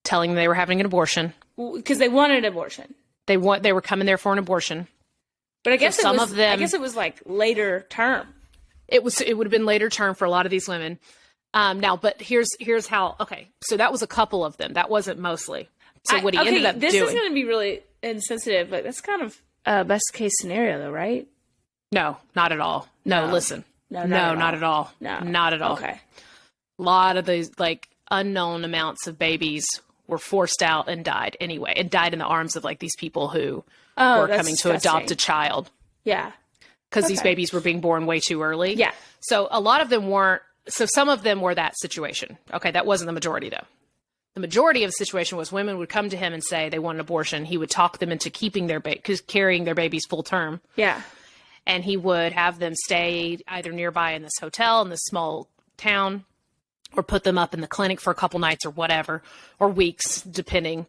Telling them they were having an abortion. Because they wanted an abortion. They were coming there for an abortion. But I guess I guess it was like later term. It would have been later term for a lot of these women. Now, but here's how. Okay, so that was a couple of them. That wasn't mostly. So what he ended up doing. This is going to be really insensitive, but that's kind of best case scenario, though, right? No, not at all. No, listen. No, not at all. No, not at all. Okay. A lot of these like unknown amounts of babies were forced out and died anyway, and died in the arms of like these people who were coming to adopt a child. Yeah. Because these babies were being born way too early. Yeah. So a lot of them weren't. So some of them were that situation. Okay, that wasn't the majority, though. The majority of the situation was women would come to him and say they want an abortion. He would talk them into keeping carrying their babies full term. Yeah. And he would have them stay either nearby in this hotel in this small town, or put them up in the clinic for a couple nights or whatever, or weeks, depending.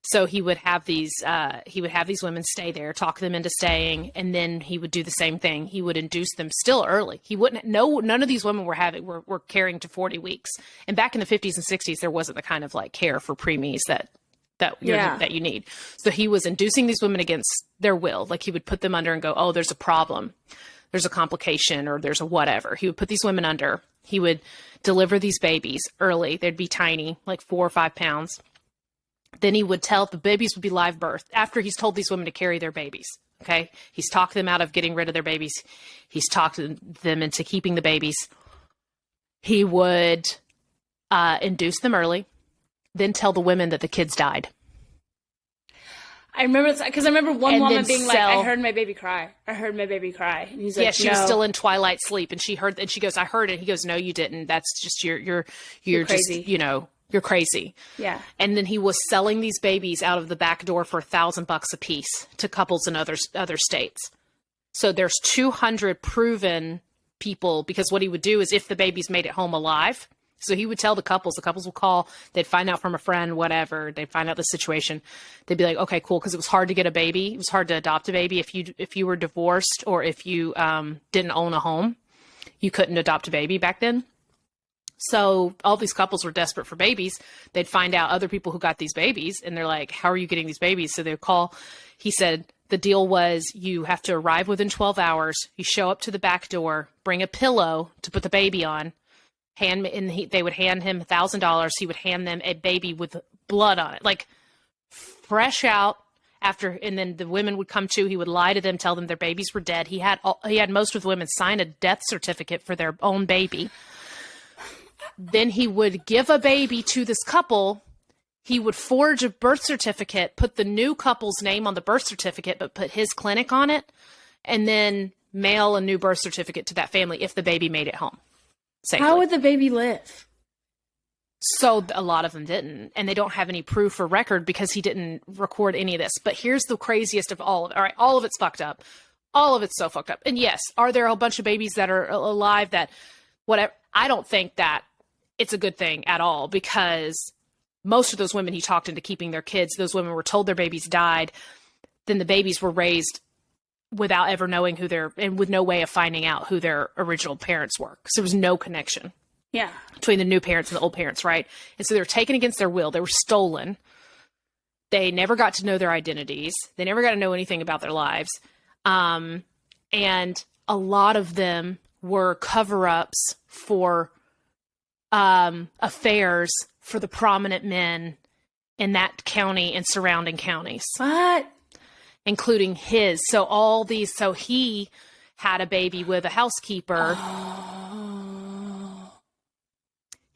So he would have these women stay there, talk them into staying, and then he would do the same thing. He would induce them still early. None of these women were carrying to 40 weeks. And back in the 50s and 60s, there wasn't the kind of like care for preemies that you need. So he was inducing these women against their will. Like he would put them under and go, oh, there's a problem. There's a complication, or there's a whatever. He would put these women under. He would deliver these babies early. They'd be tiny, like 4 or 5 pounds. Then he would tell the babies would be live birth after he's told these women to carry their babies. Okay. He's talked them out of getting rid of their babies. He's talked them into keeping the babies. He would induce them early, then tell the women that the kids died. I remember because I remember one woman being like, "I heard my baby cry. I heard my baby cry." And he's like, "Yeah, she was still in twilight sleep, and she heard." And she goes, "I heard it." He goes, "No, you didn't. that's just you're crazy. Just you're crazy." Yeah. And then he was selling these babies out of the back door for $1,000 a piece to couples in other states. So there's 200 proven people, because what he would do is if the babies made it home alive. So he would tell the couples would call, they'd find out from a friend, whatever, they'd find out the situation. They'd be like, okay, cool. Cause it was hard to get a baby. It was hard to adopt a baby. If you were divorced, or if you didn't own a home, you couldn't adopt a baby back then. So all these couples were desperate for babies. They'd find out other people who got these babies, and they're like, how are you getting these babies? So they'd call. He said the deal was you have to arrive within 12 hours. You show up to the back door, bring a pillow to put the baby on. They would hand him $1,000. He would hand them a baby with blood on it, like fresh out after. And then the women would come to. He would lie to them, tell them their babies were dead. He had most of the women sign a death certificate for their own baby. Then he would give a baby to this couple. He would forge a birth certificate, put the new couple's name on the birth certificate, but put his clinic on it, and then mail a new birth certificate to that family if the baby made it home safely. How would the baby live? So a lot of them didn't, and they don't have any proof or record because he didn't record any of this. But here's the craziest of all of it. All right, all of it's fucked up. All of it's so fucked up. And yes, are there a bunch of babies that are alive that whatever? I don't think that it's a good thing at all, because most of those women he talked into keeping their kids, those women were told their babies died. Then the babies were raised without ever knowing and with no way of finding out who their original parents were. Because there was no connection. Yeah. Between the new parents and the old parents, right? And so they were taken against their will. They were stolen. They never got to know their identities. They never got to know anything about their lives. And a lot of them were cover-ups for affairs for the prominent men in that county and surrounding counties. What? Including his. So he had a baby with a housekeeper.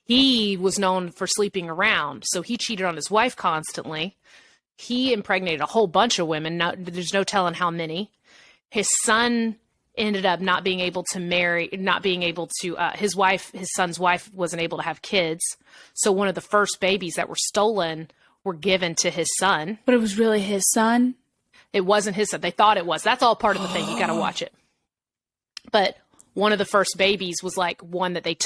He was known for sleeping around, so he cheated on his wife constantly. He impregnated a whole bunch of women. There's no telling how many. His son ended up not being able to marry, his son's wife wasn't able to have kids. So one of the first babies that were stolen were given to his son. But it was really his son? It wasn't his son. They thought it was. That's all part of the thing. You got to watch it. But one of the first babies was like one that they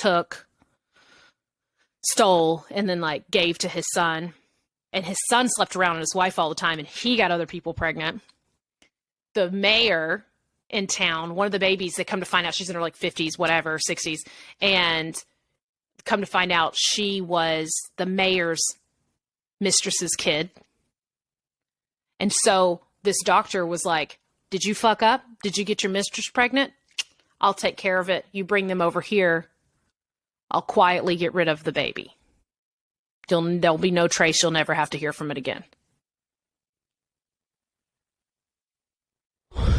stole and then like gave to his son. And his son slept around with his wife all the time, and he got other people pregnant. The mayor in town, one of the babies, they come to find out she's in her like 50s, whatever, 60s. And come to find out she was the mayor's mistress's kid. And so this doctor was like, did you fuck up? Did you get your mistress pregnant? I'll take care of it. You bring them over here. I'll quietly get rid of the baby. There'll be no trace. You'll never have to hear from it again.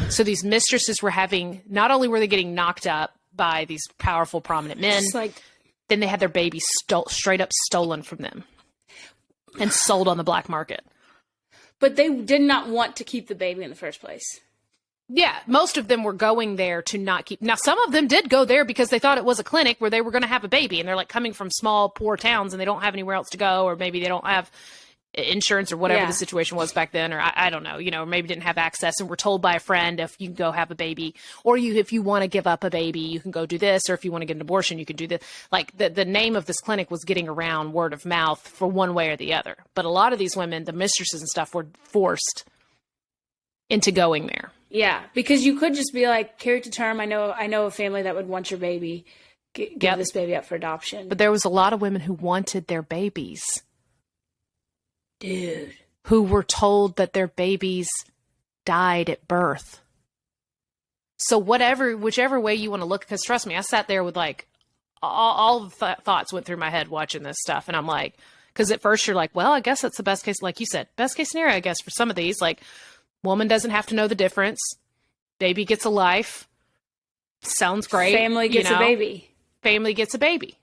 So these mistresses were not only were they getting knocked up by these powerful, prominent men, then they had their babies straight up stolen from them and sold on the black market. But they did not want to keep the baby in the first place. Yeah, most of them were going there to not keep. Now, some of them did go there because they thought it was a clinic where they were going to have a baby, and they're like coming from small, poor towns, and they don't have anywhere else to go, or maybe they don't have insurance or whatever the situation was back then, or I don't know, or maybe didn't have access and were told by a friend if you can go have a baby, or if you want to give up a baby, you can go do this, or if you want to get an abortion, you can do this. Like the name of this clinic was getting around word of mouth for one way or the other. But a lot of these women, the mistresses and stuff, were forced into going there. Yeah, because you could just be like, carry to term. I know a family that would want your baby. Give this baby up for adoption. But there was a lot of women who wanted their babies. Dude. Who were told that their babies died at birth. So whichever way you want to look, because trust me, I sat there with like, all the thoughts went through my head watching this stuff. And I'm like, because at first you're like, well, I guess that's the best case. Like you said, best case scenario, I guess, for some of these, like, woman doesn't have to know the difference. Baby gets a life. Sounds great. Family gets a baby. Family gets a baby.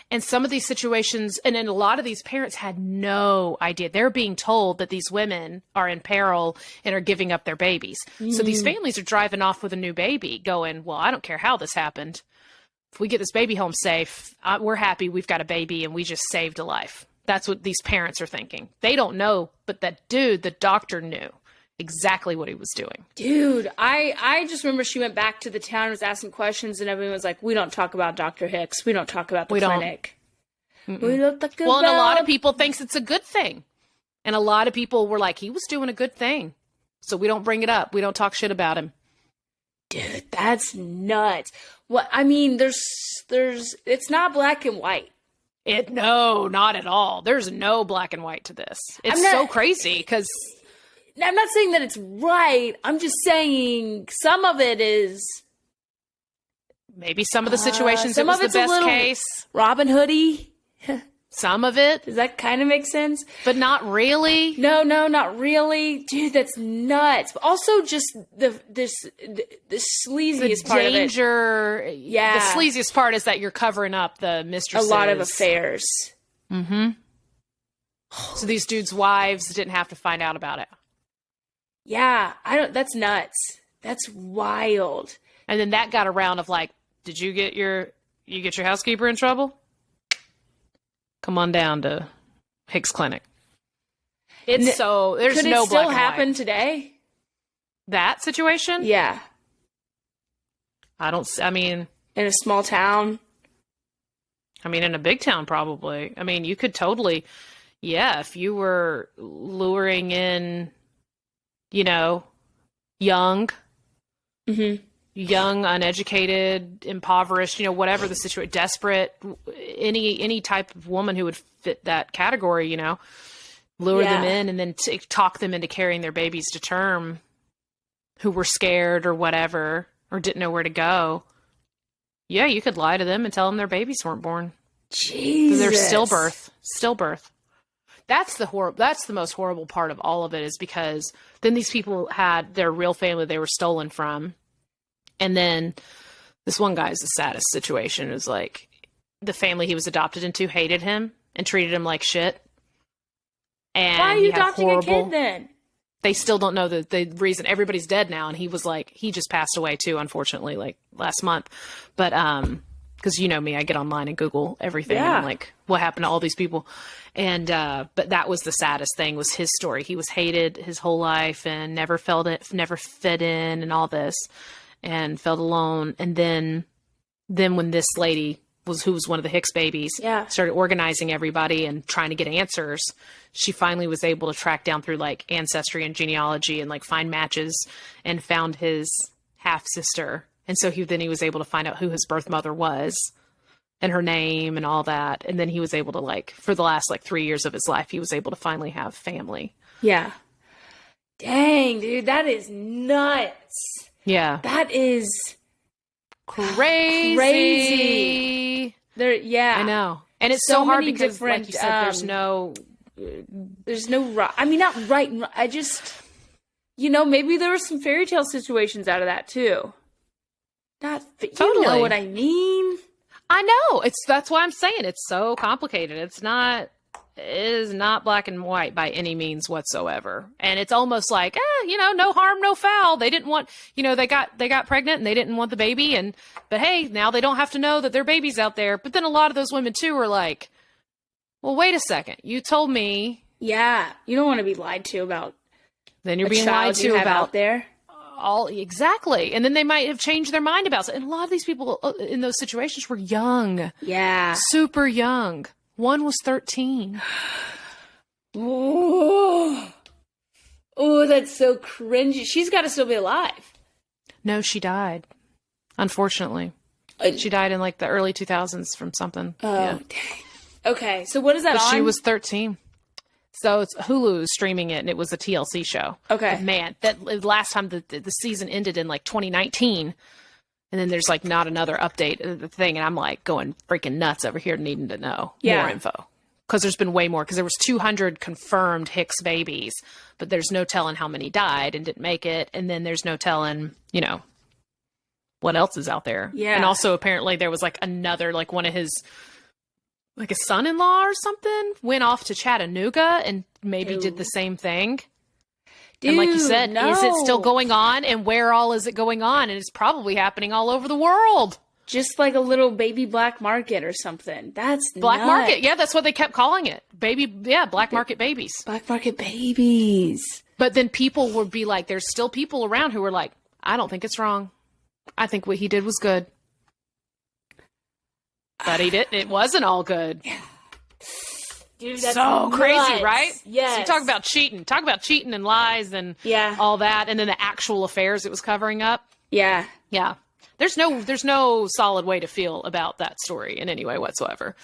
And some of these situations, and then a lot of these parents had no idea. They're being told that these women are in peril and are giving up their babies. So these families are driving off with a new baby going, well, I don't care how this happened. If we get this baby home safe, we're happy we've got a baby and we just saved a life. That's what these parents are thinking. They don't know, but that dude, the doctor, knew exactly what he was doing. Dude, I just remember she went back to the town and was asking questions, and everyone was like, we don't talk about Dr. Hicks. We don't talk about the clinic. We don't talk about... Well, and a lot of people thinks it's a good thing. And a lot of people were like, he was doing a good thing. So we don't bring it up. We don't talk shit about him. Dude, that's nuts. Well, I mean, there's it's not black and white. No, not at all. There's no black and white to this. It's so crazy because... I'm not saying that it's right. I'm just saying some of it is... Maybe some of the situations it was the best case. Robin Hood-y. Some of it. Does that kind of make sense? But not really. No, not really. Dude, that's nuts. But also just the sleaziest part of it. The danger. Yeah. The sleaziest part is that you're covering up the mistresses. A lot of affairs. Mm-hmm. So these dudes' wives didn't have to find out about it. Yeah, that's nuts. That's wild. And then that got around of like, did you get your housekeeper in trouble? come on down to Hicks Clinic. There's no black and white. Could it still happen today? That situation? Yeah. In a small town? In a big town, probably. You could totally, if you were luring in, young, uneducated, impoverished, whatever the situation, desperate, any type of woman who would fit that category, lure them in and then talk them into carrying their babies to term, who were scared or whatever, or didn't know where to go. Yeah, you could lie to them and tell them their babies weren't born. Jesus. They're stillbirth. That's the most horrible part of all of it, is because then these people had their real family they were stolen from. And then this one guy's the saddest situation. It was like the family he was adopted into hated him and treated him like shit. And why are you adopting a kid then? They still don't know the reason. Everybody's dead now. And he was like, he just passed away too, unfortunately, like last month. But, because you know me, I get online and Google everything. And I'm like, what happened to all these people? And, but that was the saddest thing, was his story. He was hated his whole life and never fit in and all this, and felt alone. And then when this lady who was one of the Hicks babies, started organizing everybody and trying to get answers, she finally was able to track down through like ancestry and genealogy and like find matches, and found his half sister. And so he was able to find out who his birth mother was and her name and all that. And then he was able to, like, for the last like 3 years of his life, he was able to finally have family. Yeah. Dang, dude, that is nuts. Yeah. That is crazy. I know. And it's so hard because, like you said, there's no right. Not right. I just, maybe there were some fairy tale situations out of that too. Totally. You know what I mean? I know. That's why I'm saying it's so complicated. It is not black and white by any means whatsoever. And it's almost like, no harm, no foul. They didn't want, they got pregnant and they didn't want the baby. But hey, now they don't have to know that their baby's out there. But then a lot of those women too are like, well, wait a second. You told me. Yeah. You don't want to be lied to about. Then you're being lied to about out there. Exactly. And then they might have changed their mind about it. And a lot of these people in those situations were young. Yeah. Super young. One was 13. Oh, that's so cringy. She's got to still be alive. No, she died. Unfortunately. She died in like the early 2000s from something. Oh, dang. Okay. So what is that on? She was 13. So it's Hulu streaming it, and it was a TLC show. Okay. But man, that last time the season ended in like 2019, and then there's like not another update of the thing, and I'm like going freaking nuts over here needing to know more info. Because there's been way more, because there was 200 confirmed Hicks babies, but there's no telling how many died and didn't make it, and then there's no telling, what else is out there. Yeah. And also apparently there was like another, like one of his, like a son-in-law or something, went off to Chattanooga and maybe did the same thing. Dude, and like you said, is it still going on? And where all is it going on? And it's probably happening all over the world. Just like a little baby black market or something. That's black nuts. market. Yeah, that's what they kept calling it. Black market babies. Black market babies. But then people would be like, there's still people around who are like, I don't think it's wrong. I think what he did was good. But he didn't. It wasn't all good. Yeah. Dude, that's so nuts. Crazy, right? Yes. So you talk about cheating and lies and all that, and then the actual affairs it was covering up. Yeah. Yeah. There's no solid way to feel about that story in any way whatsoever.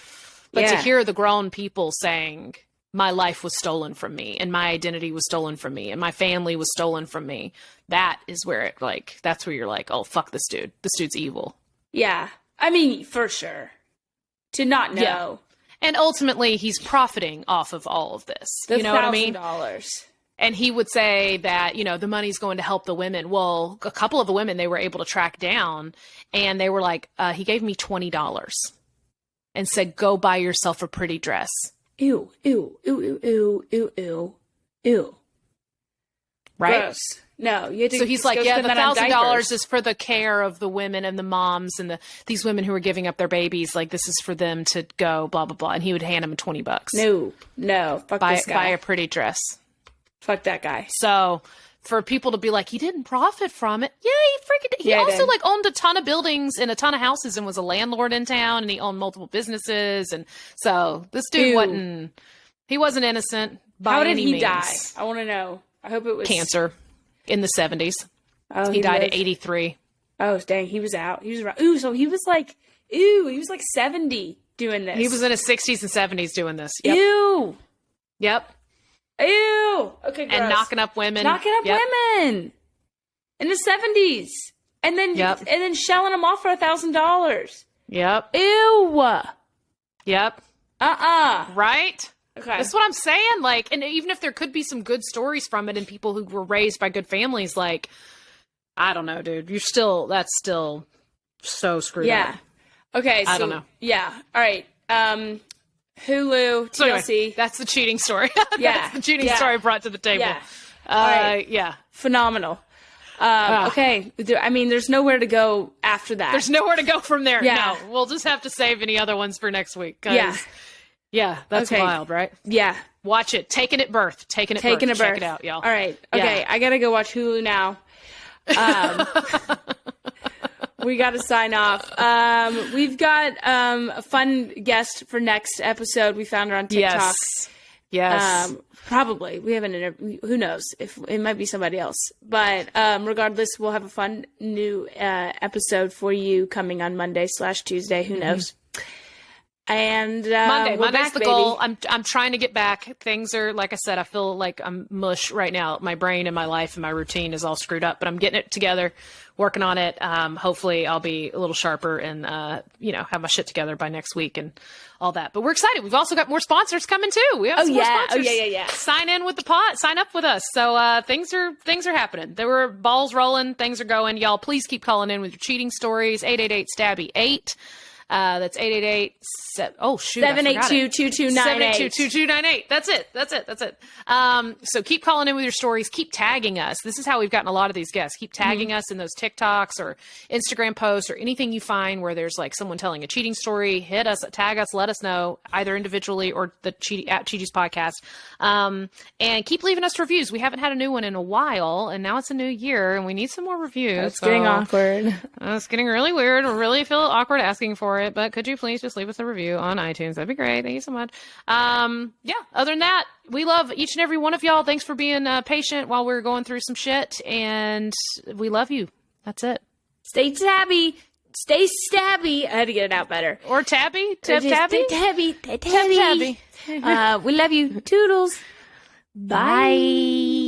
But to hear the grown people saying, my life was stolen from me, and my identity was stolen from me, and my family was stolen from me, that is where that's where you're like, oh, fuck this dude. This dude's evil. Yeah. I mean, for sure. To not know. Yeah. And ultimately, he's profiting off of all of this. You know what I mean? $1,000. And he would say that, the money's going to help the women. Well, a couple of the women they were able to track down, and they were like, he gave me $20 and said, go buy yourself a pretty dress. Ew, ew, ew, ew, ew, ew, ew, ew. Right? Gross. No, you had to So he's go like, yeah, spend the that on $1,000 diapers. is for the care of the women and the moms and these women who are giving up their babies. Like, this is for them to go, blah, blah, blah. And he would hand him $20. No, fuck this guy. Buy a pretty dress. Fuck that guy. So for people to be like, he didn't profit from it. Yeah, he also did. like owned a ton of buildings and a ton of houses and was a landlord in town, and he owned multiple businesses. And so this dude he wasn't innocent by How did any he means. die? I want to know. I hope it was Cancer in the 70s. Oh, He died lived. at 83. Oh, dang, he was out. He was around. So he was like 70 doing this. He was in his 60s and 70s doing this. Yep. Ew. Yep. Ew. Okay, gross. And knocking up women. Women in the 70s, and then shelling them off for $1,000. Yep. Ew. Yep. Right? Okay. That's what I'm saying. Like, and even if there could be some good stories from it and people who were raised by good families, like, I don't know, dude. That's still so screwed up. Okay. So, I don't know. Yeah. All right. Hulu, TLC. So anyway, that's the cheating story. Yeah. That's the cheating story brought to the table. Yeah. Right. Yeah. Phenomenal. Okay. I mean, there's nowhere to go after that. There's nowhere to go from there. Yeah. No, we'll just have to save any other ones for next week. Yeah, that's wild, right? Yeah. Watch it. Taking it birth. Taking it Taking birth. a birth. Check it out, y'all. All right. Okay. Yeah. I got to go watch Hulu now. We got to sign off. We've got a fun guest for next episode. We found her on TikTok. Yes. Probably. We haven't interviewed. Who knows? If it might be somebody else. But regardless, we'll have a fun new episode for you coming on Monday/Tuesday. Who knows? And Monday's back, the baby. goal. I'm trying to get back. Things are, like I said, I feel like I'm mush right now. My brain and my life and my routine is all screwed up, but I'm getting it together, working on it. Hopefully I'll be a little sharper and, have my shit together by next week and all that. But we're excited. We've also got more sponsors coming too. We have some more sponsors. Yeah. Sign in with the pot. Sign up with us. So things are happening. There were balls rolling. Things are going. Y'all, please keep calling in with your cheating stories. 888-STABBY-8. That's 888. Oh shoot! 782-2298. 782-2298. That's it. So keep calling in with your stories. Keep tagging us. This is how we've gotten a lot of these guests. Keep tagging us in those TikToks or Instagram posts or anything you find where there's like someone telling a cheating story. Hit us, tag us, let us know either individually or the at CHEATIES Podcast. And keep leaving us reviews. We haven't had a new one in a while, and now it's a new year, and we need some more reviews. It's getting awkward. It's getting really weird. I really feel awkward asking for it, but could you please just leave us a review on iTunes? That'd be great. Thank you so much. Other than that, we love each and every one of y'all. Thanks for being patient while we're going through some shit, and we love you. That's it. Stay tabby. Stay stabby. I had to get it out better. Or tabby. Tabby. Tabby. We love you. Toodles. Bye.